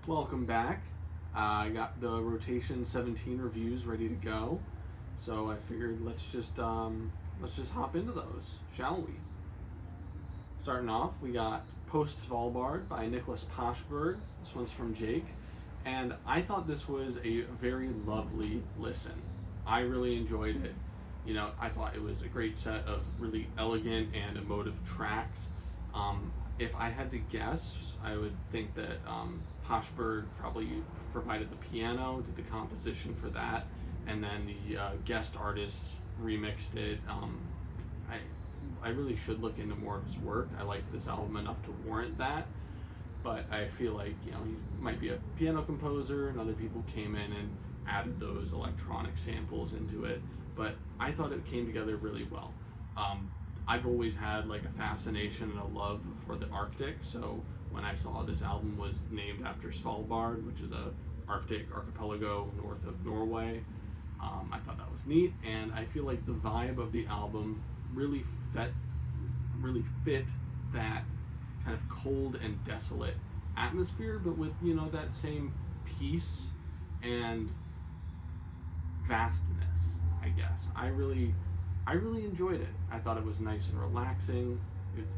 Welcome back. I got the rotation 17 reviews ready to go, so I figured let's just hop into those, shall we? Starting off, we got Post-Svalbard by Nicholas Poshberg. This one's from Jake, and I thought this was a very lovely listen. I really enjoyed it. I thought it was a great set of really elegant and emotive tracks. If I had to guess, I would think that Poshberg probably provided the piano, did the composition for that, and then the guest artists remixed it. I I really should look into more of his work. I like this album enough to warrant that, but I feel like he might be a piano composer, and other people came in and added those electronic samples into it. But I thought it came together really well. I've always had like a fascination and a love for the Arctic, so when I saw this album was named after Svalbard, which is a Arctic archipelago north of Norway, I thought that was neat, and I feel like the vibe of the album really fit, really fit that kind of cold and desolate atmosphere, but with that same peace and vastness. I guess I really enjoyed it. I thought it was nice and relaxing. It was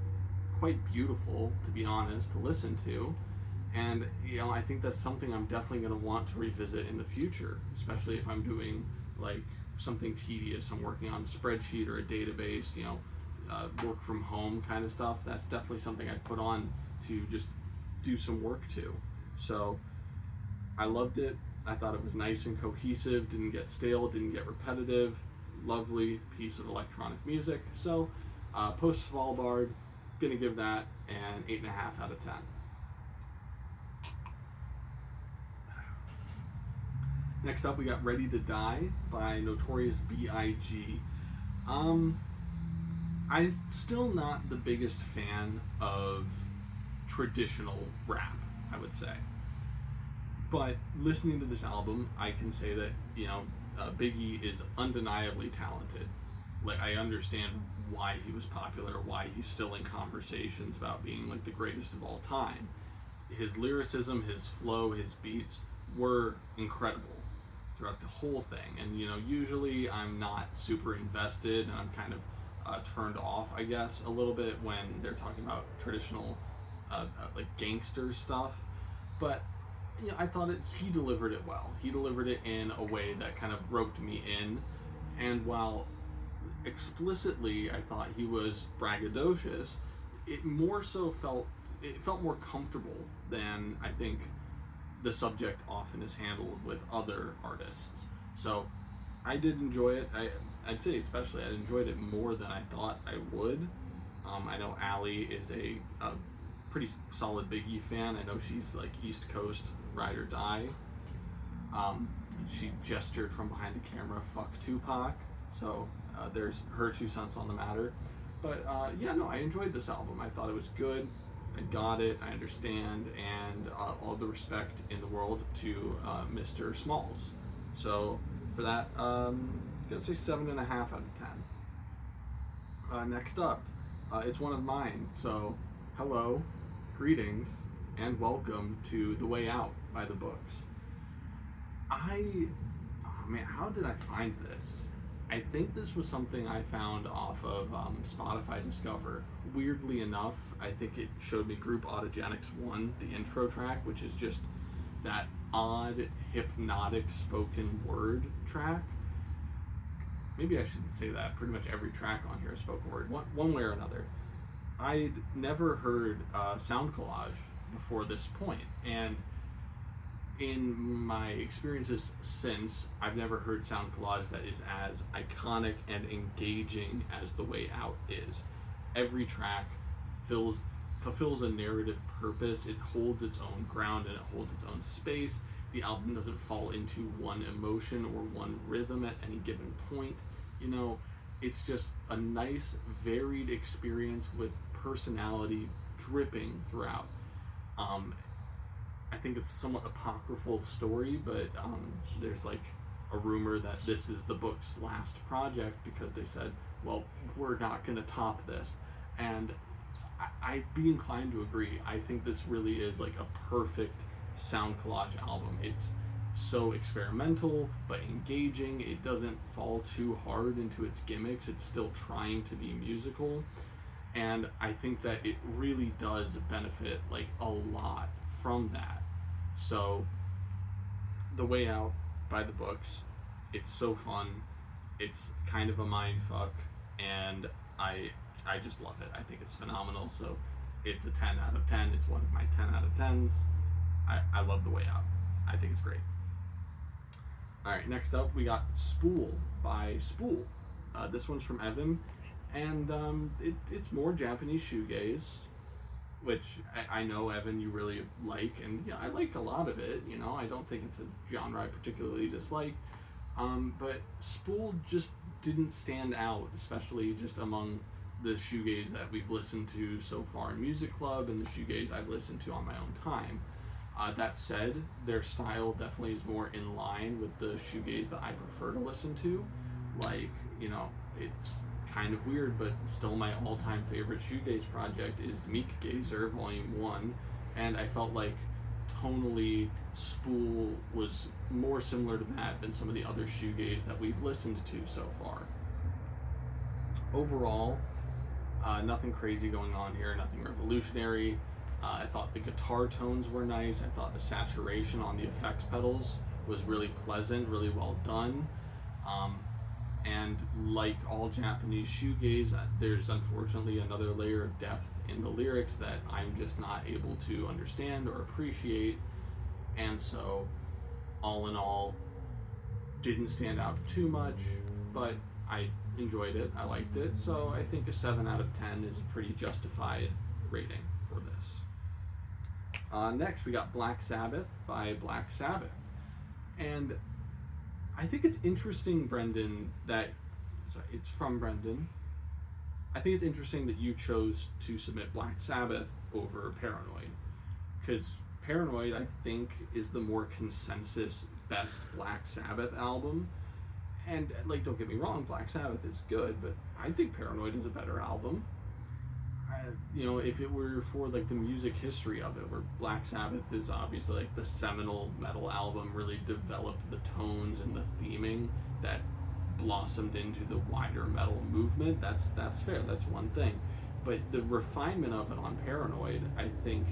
quite beautiful, to be honest, to listen to. And I think that's something I'm definitely going to want to revisit in the future, especially if I'm doing like something tedious. I'm working on a spreadsheet or a database, work from home kind of stuff. That's definitely something I'd put on to just do some work to. So I loved it. I thought it was nice and cohesive, didn't get stale, didn't get repetitive. Lovely piece of electronic music. So, Post Svalbard, gonna give that an 8.5 out of 10. Next up, we got Ready to Die by Notorious B.I.G. I'm still not the biggest fan of traditional rap, I would say. But listening to this album, I can say that, Biggie is undeniably talented. Like, I understand why he was popular, why he's still in conversations about being like the greatest of all time. His lyricism, his flow, his beats were incredible throughout the whole thing. And usually I'm not super invested, and I'm kind of turned off, I guess, a little bit when they're talking about traditional like gangster stuff. But I thought he delivered it well. He delivered it in a way that kind of roped me in, and while explicitly I thought he was braggadocious, it felt more comfortable than I think the subject often is handled with other artists. So I did enjoy it. I'd say especially I enjoyed it more than I thought I would. I know ALLI is a pretty solid Biggie fan. I know she's like East Coast ride or die. She gestured from behind the camera, "Fuck Tupac." So there's her 2 cents on the matter. But I enjoyed this album. I thought it was good. I got it. I understand, and all the respect in the world to Mr. Smalls. So for that, I'm gonna say 7.5 out of 10. Next up, it's one of mine. So hello, greetings, and welcome to The Way Out by The Books. How did I find this? I think this was something I found off of Spotify Discover. Weirdly enough, I think it showed me Group Autogenics 1, the intro track, which is just that odd, hypnotic spoken word track. Maybe I shouldn't say that. Pretty much every track on here is spoken word, one way or another. I'd never heard Sound Collage before this point, and in my experiences since, I've never heard Sound Collage that is as iconic and engaging as The Way Out is. Every track fulfills a narrative purpose. It holds its own ground and it holds its own space. The album doesn't fall into one emotion or one rhythm at any given point. It's just a nice, varied experience with personality dripping throughout. I think it's a somewhat apocryphal story, but there's like a rumor that this is the book's last project because they said, well, we're not going to top this. And I'd be inclined to agree. I think this really is like a perfect sound collage album. It's so experimental but engaging. It doesn't fall too hard into its gimmicks. It's still trying to be musical, and I think that it really does benefit like a lot from that. So The Way Out by the Books, it's so fun. It's kind of a mind fuck, and I just love it. I think it's phenomenal. So it's a 10 out of 10. It's one of my 10 out of 10s. I love The Way Out. I think it's great. All right, next up we got SPOOL by SPOOL. This one's from Evan, and it's more Japanese shoegaze, which I know, Evan, you really like, and yeah, I like a lot of it. You know, I don't think it's a genre I particularly dislike, but SPOOL just didn't stand out, especially just among the shoegaze that we've listened to so far in Music Club and the shoegaze I've listened to on my own time. That said, their style definitely is more in line with the shoegaze that I prefer to listen to. Like, you know, it's kind of weird, but still my all-time favorite shoegaze project is Meek Gazer Volume 1, and I felt like tonally SPOOL was more similar to that than some of the other shoegaze that we've listened to so far. Overall, nothing crazy going on here, nothing revolutionary. I thought the guitar tones were nice. I thought the saturation on the effects pedals was really pleasant, really well done. And like all Japanese shoegaze, there's unfortunately another layer of depth in the lyrics that I'm just not able to understand or appreciate. And so, all in all, didn't stand out too much, but I enjoyed it. I liked it. So I think a 7 out of 10 is a pretty justified rating for this. Next, we got Black Sabbath by Black Sabbath. And I think it's interesting, Brendan, that it's from Brendan. I think it's interesting that you chose to submit Black Sabbath over Paranoid, because Paranoid, I think, is the more consensus best Black Sabbath album. And like, don't get me wrong, Black Sabbath is good, but I think Paranoid is a better album. You know, if it were for like the music history of it, where Black Sabbath is obviously like the seminal metal album, really developed the tones and the theming that blossomed into the wider metal movement, that's fair, that's one thing. But the refinement of it on Paranoid, I think,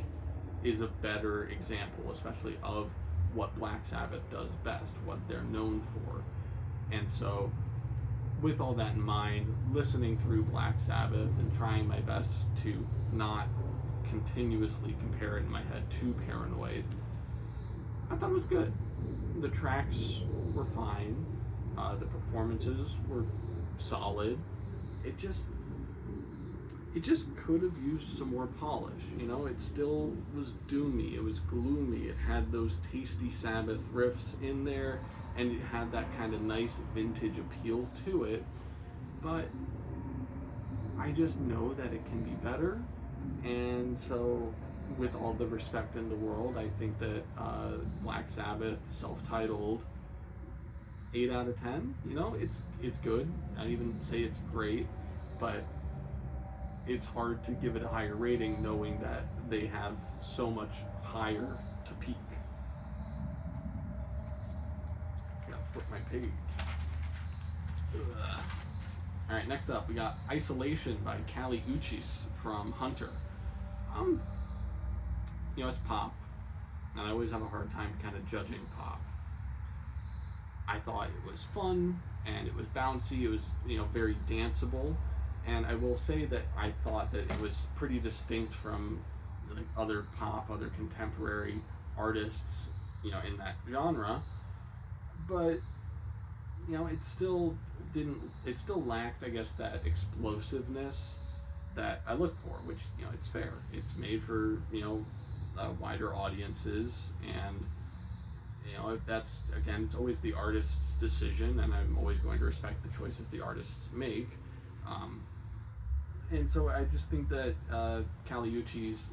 is a better example, especially of what Black Sabbath does best, what they're known for. And so, with all that in mind, listening through Black Sabbath and trying my best to not continuously compare it in my head to Paranoid, I thought it was good. The tracks were fine. The performances were solid. It just could have used some more polish. You know, it still was doomy. It was gloomy. It had those tasty Sabbath riffs in there, and it had that kind of nice vintage appeal to it. But I just know that it can be better, and so with all the respect in the world, I think that Black Sabbath, self-titled, 8 out of 10. You know, it's good. I'd even say it's great, but it's hard to give it a higher rating knowing that they have so much higher to peak. Gotta flip my page. Ugh. All right, next up we got Isolation by Kali Uchis from Hunter. You know, it's pop, and I always have a hard time kind of judging pop. I thought it was fun, and it was bouncy, it was, you know, very danceable, and I will say that I thought that it was pretty distinct from like other pop, other contemporary artists, you know, in that genre, but, you know, it still lacked, I guess, that explosiveness that I look for, which, you know, it's fair. It's made for, you know, wider audiences, and, you know, that's, again, it's always the artist's decision, and I'm always going to respect the choices the artists make. And so I just think that Kali Uchis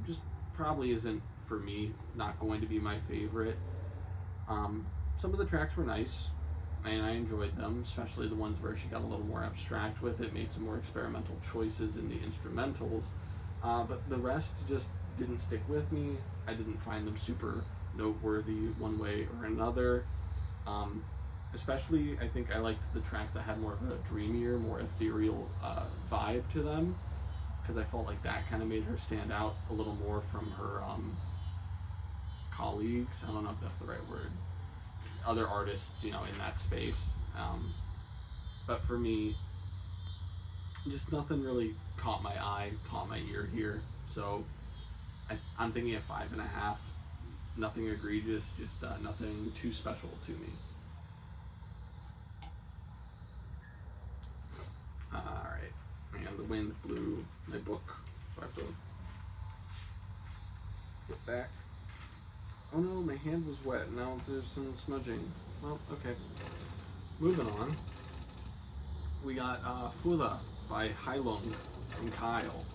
just probably isn't, for me, not going to be my favorite. Some of the tracks were nice, and I enjoyed them, especially the ones where she got a little more abstract with it, made some more experimental choices in the instrumentals. But the rest just didn't stick with me. I didn't find them super noteworthy one way or another. Especially, I think I liked the tracks that had more of a dreamier, more ethereal vibe to them, because I felt like that kind of made her stand out a little more from her colleagues. I don't know if that's the right word. Other artists, in that space. But for me, just nothing really caught my eye, caught my ear here. So I'm thinking of 5.5. Nothing egregious, just nothing too special to me. Alright, and the wind blew my book, so I have to get back. Oh no, my hand was wet, now there's some smudging. Well, okay. Moving on. We got Futha by Heilung and Kyle.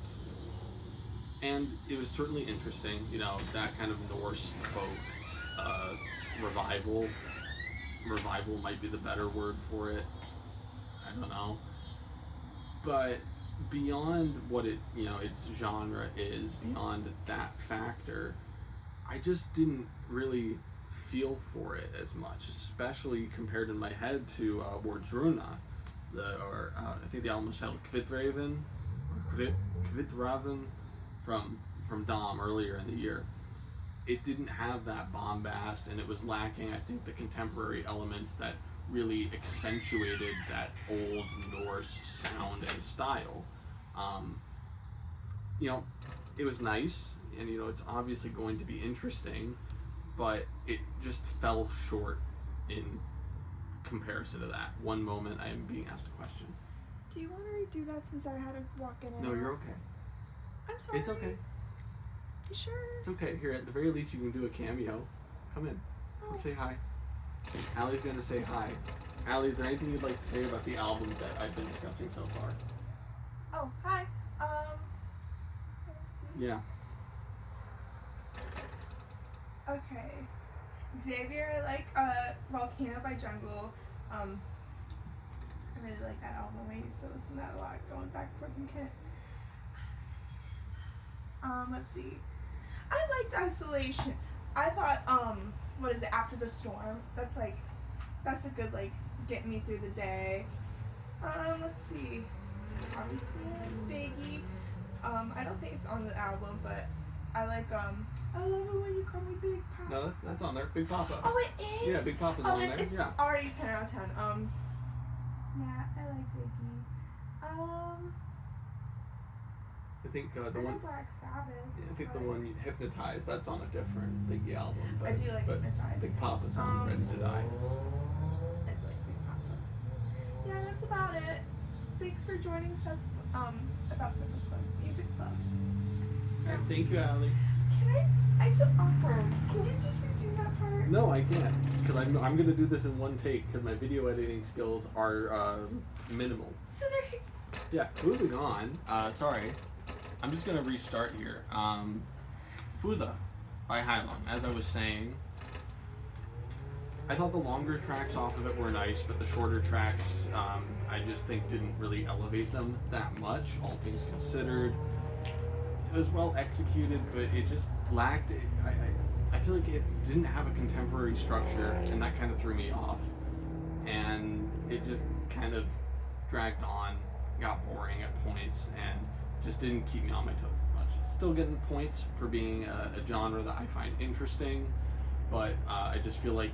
And it was certainly interesting, that kind of Norse folk revival. Revival might be the better word for it. I don't know. But beyond what its genre is, beyond that factor, I just didn't really feel for it as much, especially compared in my head to Wardsruna, I think the album was titled Kvitraven, or Kvitraven, from Dom earlier in the year. It didn't have that bombast, and it was lacking, I think, the contemporary elements that really accentuated that old Norse sound and style. It was nice, and it's obviously going to be interesting, but it just fell short in comparison to that. One moment I am being asked a question. Do you want to redo that since I had to walk in and No, out? you're okay. I'm sorry. It's okay. You sure? It's okay. Here, at the very least, you can do a cameo. Come in. Come say hi. Allie's going to say hi. Allie, is there anything you'd like to say about the albums that I've been discussing so far? Oh, hi. Yeah. Okay. Xavier, I like Volcano by Jungle. I really like that album. I used to listen to that a lot going back from Kent. Let's see. I liked Isolation. I thought, what is it, After the Storm? That's a good, get me through the day. Let's see. Obviously, I like Biggie. I don't think it's on the album, but I like, I love it when you call me Big Papa. No, that's on there. Big Papa. Oh, it is? Yeah, Big Papa's on there. It's yeah. already 10 out of 10. Yeah, I like Biggie. I think the I one. know Black Sabbath. Yeah, I think the one Hypnotize, that's on a different Biggie album. But, I do like Hypnotize. Big Papa's on Ready to Die. I do like Big Papa. Yeah, that's about it. Thanks for joining us about Sabbath Club, Music Club. Yeah. Thank you, Allie. I feel awkward. Can you just redo that part? No, I can't, because I'm going to do this in one take, because my video editing skills are minimal. So they're... Yeah, moving on. Sorry. I'm just going to restart here. Futha by Heilung. As I was saying, I thought the longer tracks off of it were nice, but the shorter tracks, I just think didn't really elevate them that much, all things considered. It was well executed, but it just lacked. I feel like it didn't have a contemporary structure, and that kind of threw me off. And it just kind of dragged on, got boring at points, and just didn't keep me on my toes as much. Still getting points for being a genre that I find interesting, but I just feel like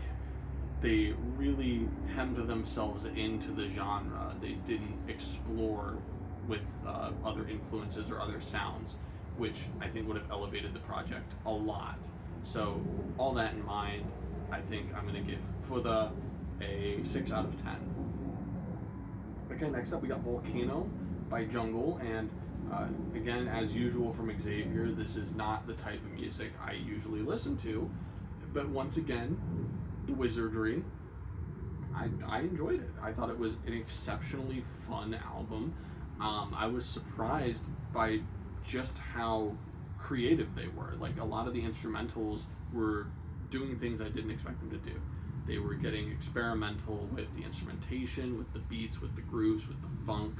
they really hemmed themselves into the genre. They didn't explore with other influences or other sounds, which I think would have elevated the project a lot. So all that in mind, I think I'm going to give Futha a 6 out of 10. Okay, next up we got Volcano by Jungle, and again, as usual from Xavier, this is not the type of music I usually listen to, but once again, the wizardry, I enjoyed it. I thought it was an exceptionally fun album. I was surprised by just how creative they were. Like, a lot of the instrumentals were doing things I didn't expect them to do. They were getting experimental with the instrumentation, with the beats, with the grooves, with the funk,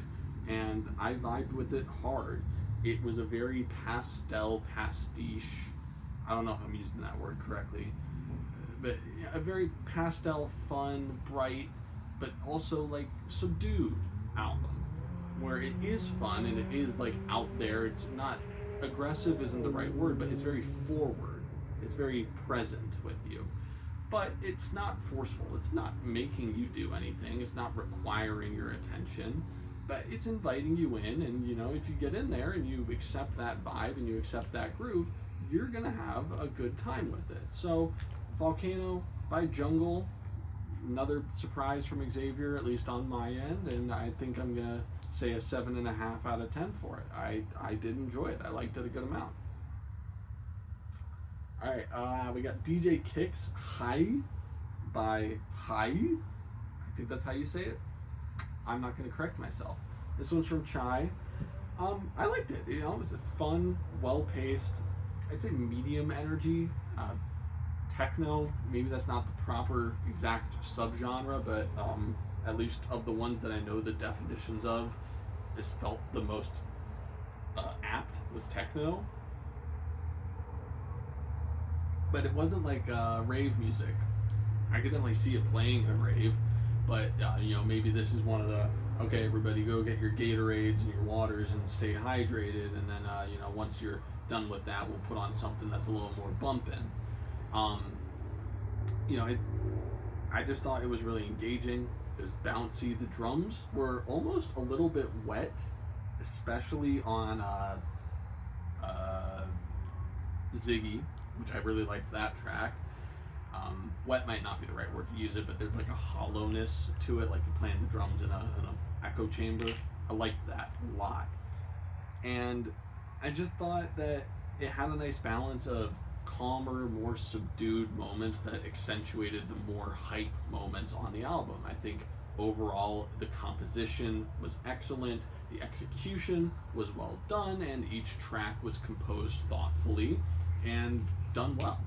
and I vibed with it hard. It was a very pastel pastiche. I don't know if I'm using that word correctly, but a very pastel, fun, bright, but also like subdued album, where it is fun and it is like out there. It's not aggressive, isn't the right word, but it's very forward. It's very present with you, but it's not forceful. It's not making you do anything. It's not requiring your attention, but it's inviting you in. And you know, if you get in there and you accept that vibe and you accept that groove, you're gonna have a good time with it. So, Volcano by Jungle, another surprise from Xavier, at least on my end, and I think I'm gonna say a 7.5 out of 10 for it. I did enjoy it. I liked it a good amount. All right, we got DJ Kicks HAAi by HAAi. I think that's how you say it. I'm not going to correct myself. This one's from Chai. I liked it. You know, it was a fun, well-paced, I'd say medium energy, techno. Maybe that's not the proper exact subgenre, but at least of the ones that I know the definitions of, this felt the most apt was techno. But it wasn't like rave music. I could definitely see it playing a rave, but you know, maybe this is one of the, okay, everybody go get your Gatorades and your waters and stay hydrated, and then you know, once you're done with that, we'll put on something that's a little more bumping. You know, I just thought it was really engaging. It was bouncy. The drums were almost a little bit wet, especially on Ziggy, which I really liked that track. Wet might not be the right word to use it, but there's like a hollowness to it, like you're playing the drums in a echo chamber. I liked that a lot. And I just thought that it had a nice balance of calmer, more subdued moments that accentuated the more hype moments on the album. I think overall the composition was excellent, the execution was well done, and each track was composed thoughtfully and done well.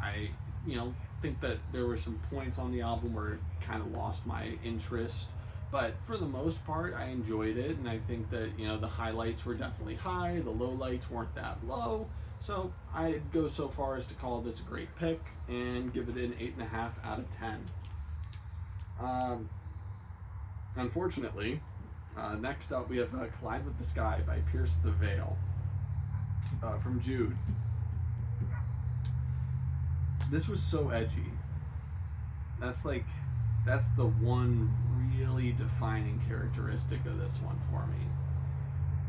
I, you know, think that there were some points on the album where it kind of lost my interest, but for the most part I enjoyed it, and I think that, you know, the highlights were definitely high, the lowlights weren't that low, so I'd go so far as to call this a great pick and give it an 8.5 out of 10. Unfortunately, next up we have Collide with the Sky by Pierce the Veil from Jude. This was so edgy. That's the one really defining characteristic of this one for me.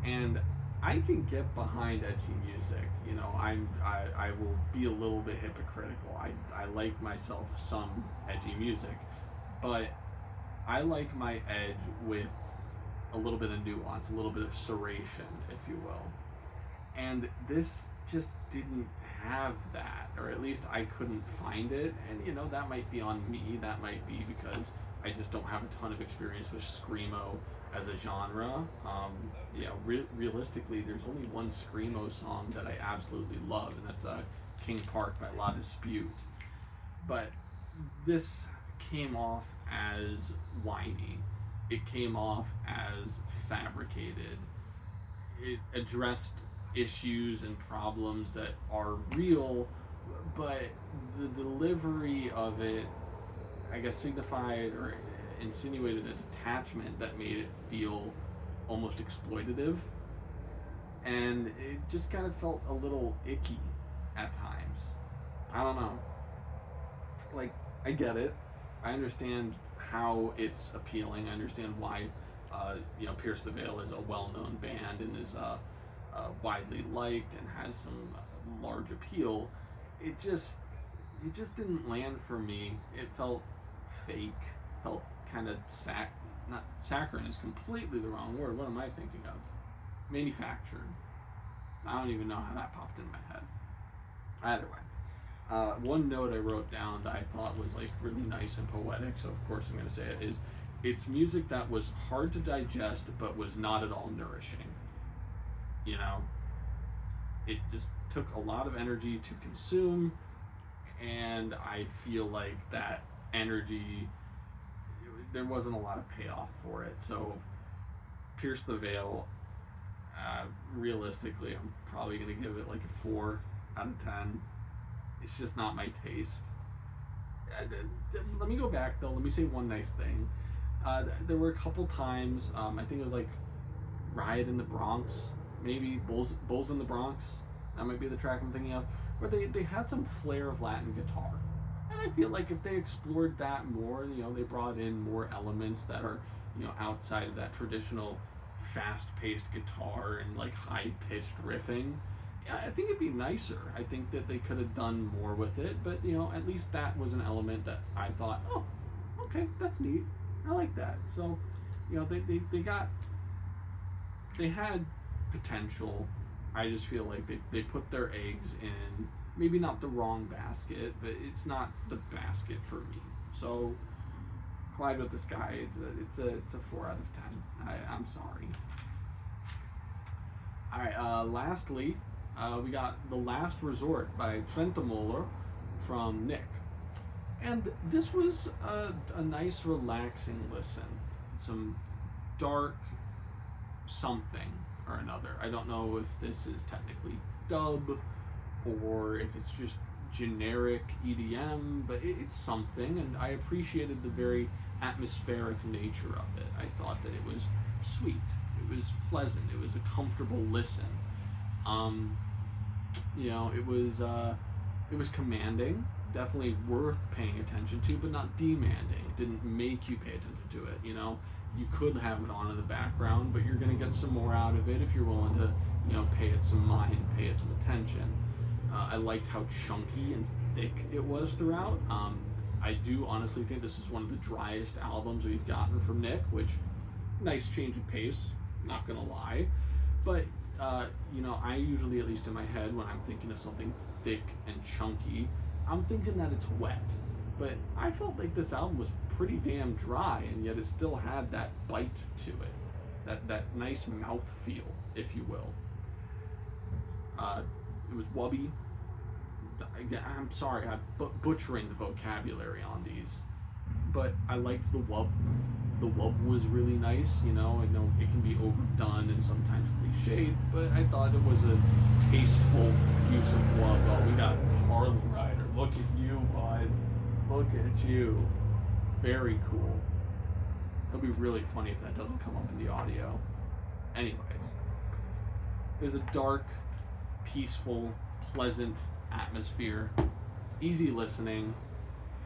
And I can get behind edgy music. You know, I will be a little bit hypocritical. I like myself some edgy music, but I like my edge with a little bit of nuance, a little bit of serration, if you will. And this just didn't have that, or at least I couldn't find it. And you know, that might be on me. That might be because I just don't have a ton of experience with screamo as a genre. You know, realistically, there's only one screamo song that I absolutely love, and that's King Park by La Dispute. But this came off as whiny. It came off as fabricated. It addressed issues and problems that are real, but the delivery of it, I guess, signified or insinuated a detachment that made it feel almost exploitative, and it just kind of felt a little icky at times. I don't know. Like, I get it. I understand how it's appealing. I understand why, you know, Pierce the Veil is a well-known band and is widely liked and has some large appeal. It just didn't land for me. It felt fake. Felt kind of not saccharine is completely the wrong word. What am I thinking of? Manufactured. I don't even know how that popped in my head. Either way, one note I wrote down that I thought was like really nice and poetic, so of course I'm going to say it, is it's music that was hard to digest but was not at all nourishing. You know, it just took a lot of energy to consume, and I feel like that energy, there wasn't a lot of payoff for it. So Pierce the Veil, Realistically, I'm probably gonna give it like a 4 out of 10. It's just not my taste. Let me go back though. Let me say one nice thing. There were a couple times. I think it was like Riot in the Bronx, maybe Bulls in the Bronx. That might be the track I'm thinking of. Where they had some flair of Latin guitar, and I feel like if they explored that more, they brought in more elements that are outside of that traditional fast-paced guitar and like high-pitched riffing. Yeah, I think it'd be nicer. I think that they could have done more with it, but at least that was an element that I thought, oh, okay, that's neat. I like that. So, they had potential. I just feel like they put their eggs in maybe not the wrong basket, but it's not the basket for me. So, collide with this guy. It's a 4 out of 10. I'm sorry. All right. Lastly, we got The Last Resort by Trentemøller from Nick, and this was a nice, relaxing listen. Some dark something or another. I don't know if this is technically dub or if it's just generic EDM, but it's something, and I appreciated the very atmospheric nature of it. I thought that it was sweet, it was pleasant, it was a comfortable listen. It was commanding, definitely worth paying attention to, but not demanding. It didn't make you pay attention to it. You could have it on in the background, but you're going to get some more out of it if you're willing to, pay it some mind, pay it some attention. I liked how chunky and thick it was throughout. I do honestly think this is one of the driest albums we've gotten from Nick, which, nice change of pace, not gonna lie. But, I usually, at least in my head, when I'm thinking of something thick and chunky, I'm thinking that it's wet. But I felt like this album was pretty damn dry, and yet it still had that bite to it. That nice mouth feel, if you will. It was wubby. I'm sorry, I'm butchering the vocabulary on these, but I liked the wub. The wub was really nice, I know it can be overdone and sometimes cliched, but I thought it was a tasteful use of wub. Oh, we got Harley Rider. Look at you, bud. Look at you. Very cool. It'll be really funny if that doesn't come up in the audio. Anyways, there's a dark, peaceful, pleasant atmosphere, easy listening,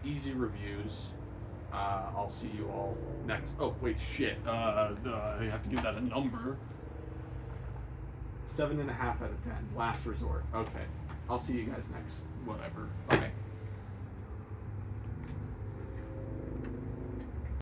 easy reviews. I'll see you all next. Oh wait, shit. I have to give that a number. 7.5 out of 10. Last Resort. Okay. I'll see you guys next. Whatever. Bye.